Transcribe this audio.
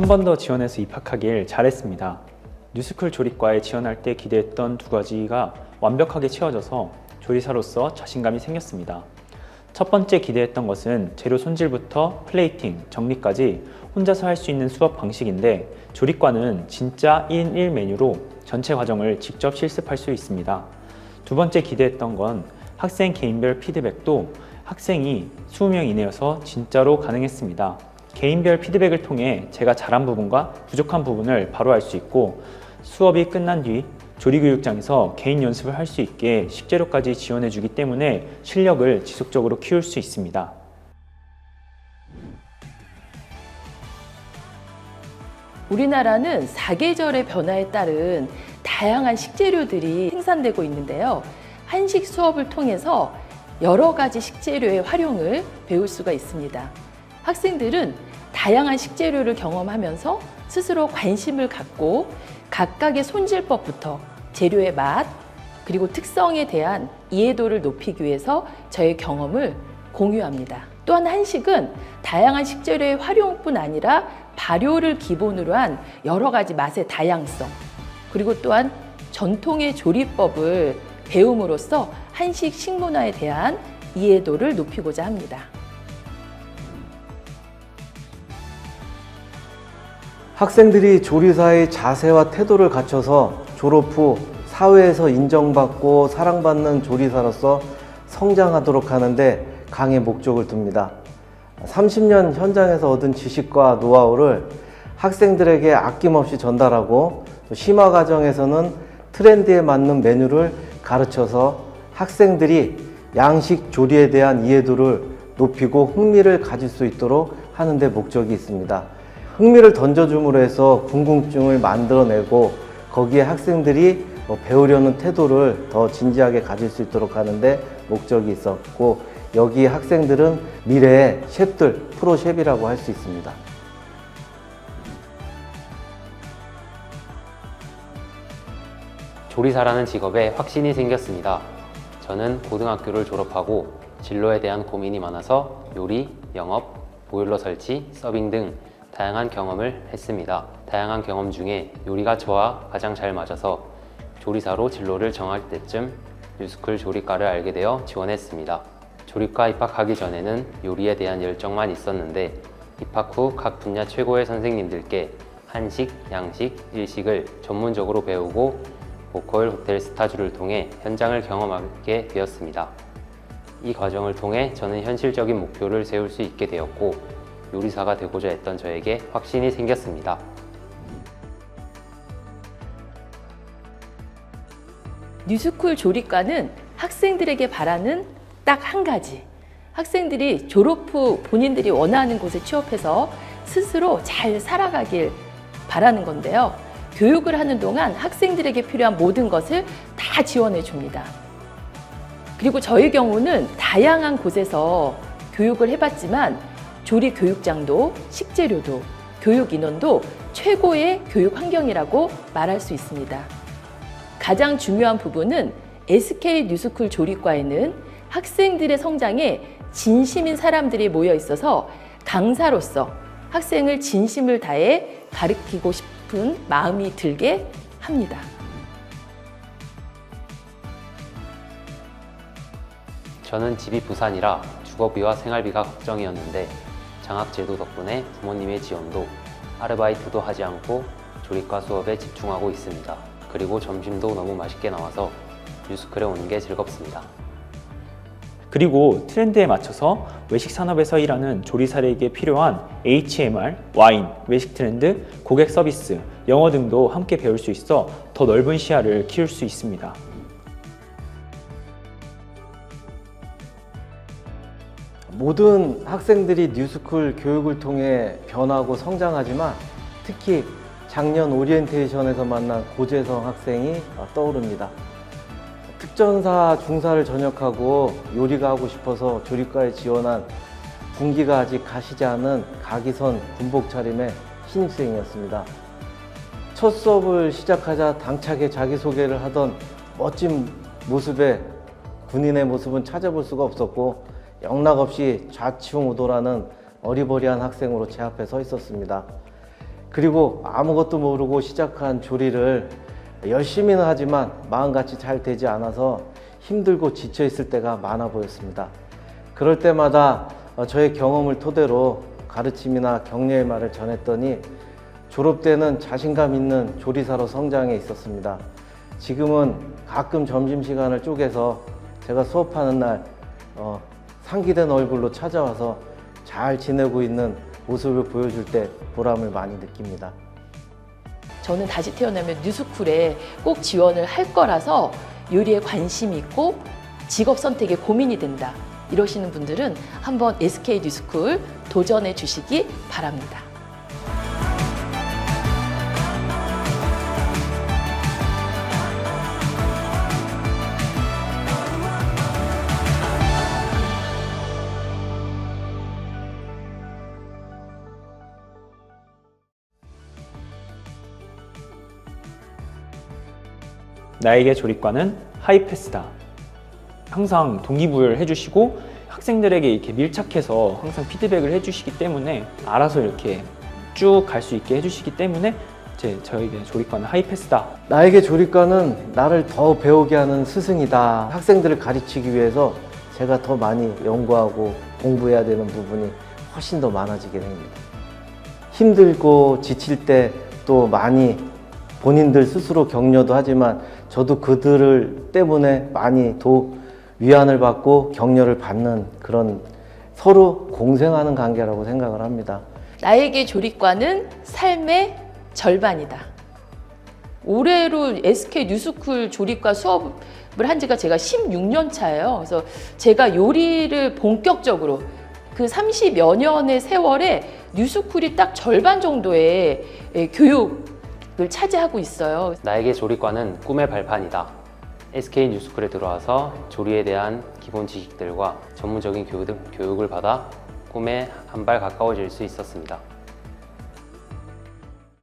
한 번 더 지원해서 입학하길 잘했습니다. 뉴스쿨 조리과에 지원할 때 기대했던 두 가지가 완벽하게 채워져서 조리사로서 자신감이 생겼습니다. 첫 번째 기대했던 것은 재료 손질부터 플레이팅, 정리까지 혼자서 할 수 있는 수업 방식인데 조리과는 진짜 1인 1 메뉴로 전체 과정을 직접 실습할 수 있습니다. 두 번째 기대했던 건 학생 개인별 피드백도 학생이 20명 이내여서 진짜로 가능했습니다. 개인별 피드백을 통해 제가 잘한 부분과 부족한 부분을 바로 알 수 있고 수업이 끝난 뒤 조리교육장에서 개인 연습을 할 수 있게 식재료까지 지원해 주기 때문에 실력을 지속적으로 키울 수 있습니다. 우리나라는 사계절의 변화에 따른 다양한 식재료들이 생산되고 있는데요. 한식 수업을 통해서 여러 가지 식재료의 활용을 배울 수가 있습니다. 학생들은 다양한 식재료를 경험하면서 스스로 관심을 갖고 각각의 손질법부터 재료의 맛, 그리고 특성에 대한 이해도를 높이기 위해서 저의 경험을 공유합니다. 또한 한식은 다양한 식재료의 활용뿐 아니라 발효를 기본으로 한 여러 가지 맛의 다양성, 그리고 또한 전통의 조리법을 배움으로써 한식 식문화에 대한 이해도를 높이고자 합니다. 학생들이 조리사의 자세와 태도를 갖춰서 졸업 후 사회에서 인정받고 사랑받는 조리사로서 성장하도록 하는데 강의 목적을 둡니다. 30년 현장에서 얻은 지식과 노하우를 학생들에게 아낌없이 전달하고 심화 과정에서는 트렌드에 맞는 메뉴를 가르쳐서 학생들이 양식 조리에 대한 이해도를 높이고 흥미를 가질 수 있도록 하는 데 목적이 있습니다. 흥미를 던져줌으로 해서 궁금증을 만들어내고 거기에 학생들이 배우려는 태도를 더 진지하게 가질 수 있도록 하는데 목적이 있었고, 여기 학생들은 미래의 셰프들, 프로 셰프이라고 할 수 있습니다. 조리사라는 직업에 확신이 생겼습니다. 저는 고등학교를 졸업하고 진로에 대한 고민이 많아서 요리, 영업, 보일러 설치, 서빙 등 다양한 경험을 했습니다. 다양한 경험 중에 요리가 저와 가장 잘 맞아서 조리사로 진로를 정할 때쯤 뉴스쿨 조리과를 알게 되어 지원했습니다. 조리과 입학하기 전에는 요리에 대한 열정만 있었는데 입학 후 각 분야 최고의 선생님들께 한식, 양식, 일식을 전문적으로 배우고 보컬 호텔 스타주를 통해 현장을 경험하게 되었습니다. 이 과정을 통해 저는 현실적인 목표를 세울 수 있게 되었고 요리사가 되고자 했던 저에게 확신이 생겼습니다. 뉴스쿨 조리과는 학생들에게 바라는 딱 한 가지, 학생들이 졸업 후 본인들이 원하는 곳에 취업해서 스스로 잘 살아가길 바라는 건데요. 교육을 하는 동안 학생들에게 필요한 모든 것을 다 지원해 줍니다. 그리고 저희 경우는 다양한 곳에서 교육을 해봤지만 조리 교육장도 식재료도 교육 인원도 최고의 교육 환경이라고 말할 수 있습니다. 가장 중요한 부분은 SK 뉴스쿨 조리과에는 학생들의 성장에 진심인 사람들이 모여 있어서 강사로서 학생을 진심을 다해 가르치고 싶은 마음이 들게 합니다. 저는 집이 부산이라 주거비와 생활비가 걱정이었는데 장학제도 덕분에 부모님의 지원도 아르바이트도 하지 않고 조리과 수업에 집중하고 있습니다. 그리고 점심도 너무 맛있게 나와서 뉴스쿨에 오는 게 즐겁습니다. 그리고 트렌드에 맞춰서 외식 산업에서 일하는 조리사에게 필요한 HMR, 와인, 외식 트렌드, 고객 서비스, 영어 등도 함께 배울 수 있어 더 넓은 시야를 키울 수 있습니다. 모든 학생들이 뉴스쿨 교육을 통해 변하고 성장하지만 특히 작년 오리엔테이션에서 만난 고재성 학생이 떠오릅니다. 특전사 중사를 전역하고 요리가 하고 싶어서 조리과에 지원한 군기가 아직 가시지 않은 가기선 군복 차림의 신입생이었습니다. 첫 수업을 시작하자 당차게 자기소개를 하던 멋진 모습에 군인의 모습은 찾아볼 수가 없었고 영락없이 좌충우돌하는 어리버리한 학생으로 제 앞에 서 있었습니다. 그리고 아무것도 모르고 시작한 조리를 열심히는 하지만 마음같이 잘 되지 않아서 힘들고 지쳐 있을 때가 많아 보였습니다. 그럴 때마다 저의 경험을 토대로 가르침이나 격려의 말을 전했더니 졸업 때는 자신감 있는 조리사로 성장해 있었습니다. 지금은 가끔 점심시간을 쪼개서 제가 수업하는 날 상기된 얼굴로 찾아와서 잘 지내고 있는 모습을 보여줄 때 보람을 많이 느낍니다. 저는 다시 태어나면 뉴스쿨에 꼭 지원을 할 거라서 요리에 관심이 있고 직업 선택에 고민이 된다. 이러시는 분들은 한번 SK 뉴스쿨 도전해 주시기 바랍니다. 나에게 조리과는 하이패스다. 항상 동기부여를 해주시고 학생들에게 이렇게 밀착해서 항상 피드백을 해주시기 때문에 알아서 이렇게 쭉 갈 수 있게 해주시기 때문에 저에게 조리과는 하이패스다. 나에게 조리과는 나를 더 배우게 하는 스승이다. 학생들을 가르치기 위해서 제가 더 많이 연구하고 공부해야 되는 부분이 훨씬 더 많아지게 됩니다. 힘들고 지칠 때 또 많이 본인들 스스로 격려도 하지만 저도 그들을 때문에 많이 위안을 받고 격려를 받는 그런 서로 공생하는 관계라고 생각을 합니다. 나에게 조리과는 삶의 절반이다. 올해로 SK 뉴스쿨 조리과 수업을 한 지가 제가 16년 차예요. 그래서 제가 요리를 본격적으로 그 30여 년의 세월에 뉴스쿨이 딱 절반 정도의 교육을 차지하고 있어요. 나에게 조리과는 꿈의 발판이다. SK 뉴스쿨에 들어와서 조리에 대한 기본 지식들과 전문적인 교육을 받아 꿈에 한 발 가까워질 수 있었습니다.